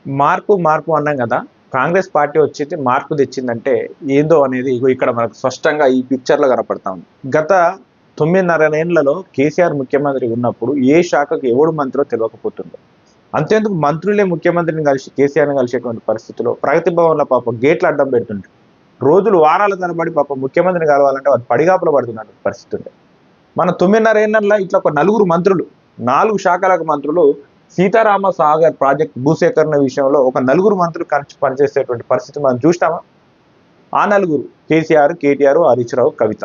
మార్పు మార్పు అన్నాం కదా. కాంగ్రెస్ పార్టీ వచ్చింది మార్పు తెచ్చిందంటే ఏందో అనేది ఇగో ఇక్కడ మనకు స్పష్టంగా ఈ పిక్చర్లో కనపడతా ఉంది. గత 9.5 ఏళ్లలో కేసీఆర్ ముఖ్యమంత్రి ఉన్నప్పుడు ఏ శాఖకు ఎవడు మంత్రో తెలియకపోతుండే. అంతేందుకు మంత్రులే ముఖ్యమంత్రిని కలిసి కేసీఆర్ని కలిసేటువంటి పరిస్థితిలో ప్రగతి భవన్లో పాపం గేట్లు అడ్డం పెడుతుంటే రోజులు వారాల తరబడి పాపం ముఖ్యమంత్రిని కలవాలంటే వాడు పడిగాపులు పడుతున్నటువంటి పరిస్థితి ఉండే. మన 9.5 ఏళ్లలో ఇట్లా ఒక నలుగురు మంత్రులు 4 శాఖలకు మంత్రులు సీతారామ సాగర్ ప్రాజెక్ట్ భూసేకరణ విషయంలో ఒక నలుగురు మంత్రులు కలిసి పనిచేసేటువంటి పరిస్థితి మనం చూస్తామా? ఆ నలుగురు కేసీఆర్, కేటీఆర్, హరీష్ రావు, కవిత.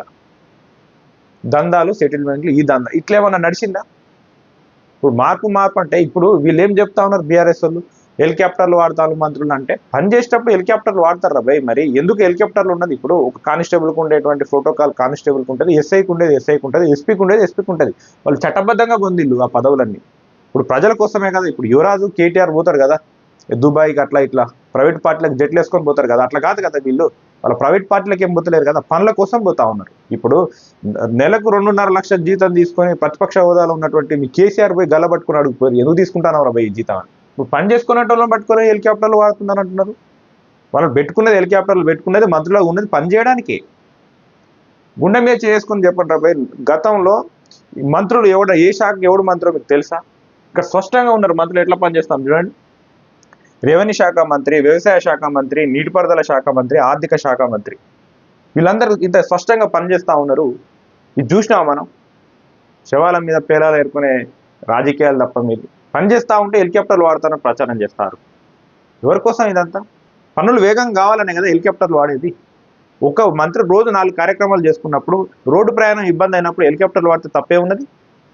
దందాలు, సెటిల్మెంట్లు, ఈ దందా ఇట్లేమన్నా నడిచిందా? ఇప్పుడు మార్పు మార్పు అంటే ఇప్పుడు వీళ్ళు ఏం చెప్తా ఉన్నారు బీఆర్ఎస్ వాళ్ళు? హెలికాప్టర్లు వాడతారు మంత్రులు అంటే పని చేసేటప్పుడు హెలికాప్టర్లు వాడతారా భయ్? మరి ఎందుకు హెలికాప్టర్లు ఉన్నది? ఇప్పుడు ఒక కానిస్టేబుల్కి ఉండేటువంటి ప్రోటోకాల్ కానిస్టేబుల్కి ఉంటుంది, ఎస్ఐకి ఉండేది ఎస్ఐకి ఉంటుంది, ఎస్పీకి ఉండేది ఎస్పీకి ఉంటుంది. వాళ్ళు చట్టబద్ధంగా పొందిళ్ళు ఆ పదవులన్నీ. ఇప్పుడు ప్రజల కోసమే కదా. ఇప్పుడు యువరాజు, కేటీఆర్ పోతారు కదా దుబాయ్కి, అట్లా ఇట్లా ప్రైవేట్ పార్టీలకు జట్లు వేసుకొని పోతారు కదా. అట్లా కాదు కదా వీళ్ళు. వాళ్ళ ప్రైవేట్ పార్టీలకు ఏం పోతలేరు కదా, పనుల కోసం పోతా ఉన్నారు. ఇప్పుడు నెలకు 2.5 లక్షల జీతం తీసుకొని ప్రతిపక్ష హోదాలో ఉన్నటువంటి మీ కేసీఆర్ పోయి గల్లబట్టుకుని అడుగుపోయారు, ఎందుకు తీసుకుంటానవరా భయ్ ఈ జీతం అని. ఇప్పుడు పని చేసుకునేట వాళ్ళని పట్టుకొని హెలికాప్టర్లు వాడుతున్నారు అంటున్నారు. వాళ్ళు పెట్టుకునేది హెలికాప్టర్లు పెట్టుకునేది మంత్రులుగా ఉన్నది పని చేయడానికి. గుండె మీద చేసుకొని చెప్పండి రా భయ్. గతంలో మంత్రులు ఏ శాఖకి ఎవడు మంత్రో మీకు తెలుసా? ఇక్కడ స్పష్టంగా ఉన్నారు మంత్రులు ఎట్లా పనిచేస్తాం చూడండి. రెవెన్యూ శాఖ మంత్రి, వ్యవసాయ శాఖ మంత్రి, నీటిపారుదల శాఖ మంత్రి, ఆర్థిక శాఖ మంత్రి, వీళ్ళందరూ ఇంత స్పష్టంగా పనిచేస్తూ ఉన్నారు. ఇది చూసినాం మనం. శవాల మీద పేలాలు ఏర్కొనే రాజకీయాలు తప్ప మీరు పనిచేస్తూ ఉంటే హెలికాప్టర్లు వాడతారని ప్రచారం చేస్తారు. ఎవరి కోసం ఇదంతా? పనులు వేగం కావాలనే కదా హెలికాప్టర్లు వాడేది. ఒక మంత్రి రోజు 4 కార్యక్రమాలు చేసుకున్నప్పుడు రోడ్డు ప్రయాణం ఇబ్బంది అయినప్పుడు హెలికాప్టర్లు వాడితే తప్పే ఉన్నది?